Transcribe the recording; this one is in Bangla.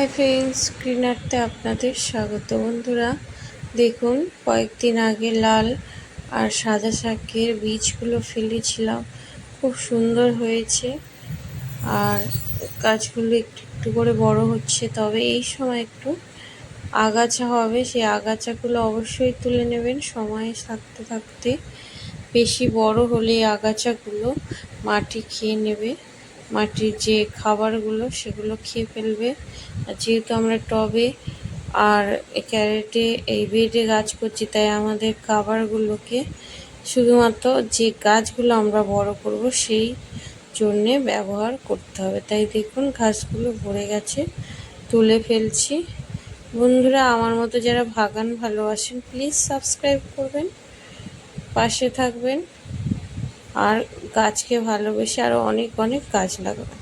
হাই ফ্রেন্ডস, স্ক্রিনারতে আপনাদের স্বাগত। বন্ধুরা দেখুন, কয়েকদিন আগে লাল আর সাদা শাকের বীজগুলো ফেলেছিলাম, খুব সুন্দর হয়েছে আর গাছগুলো একটু একটু করে বড় হচ্ছে। তবে এই সময় একটু আগাছা হবে, সেই আগাছাগুলো অবশ্যই তুলে নেবেন সময় থাকতে থাকতে। বেশি বড় হলে আগাছাগুলো মাটি খেয়ে নেবে, মাটির যে খাবারগুলো সেগুলো খেয়ে ফেলবে। আর যেহেতু আমরা টবে আর ক্যারেটে এই বেডে গাছ করছি, তাই আমাদের খাবারগুলোকে শুধুমাত্র যে গাছগুলো আমরা বড় করব সেই জন্যে ব্যবহার করতে হবে। তাই দেখুন ঘাসগুলো ভরে গেছে, তুলে ফেলছি। বন্ধুরা, আমার মতো যারা বাগান ভালোবাসেন প্লিজ সাবস্ক্রাইব করবেন, পাশে থাকবেন আর গাছকে ভালোবেসে আরও অনেক অনেক গাছ লাগাবেন।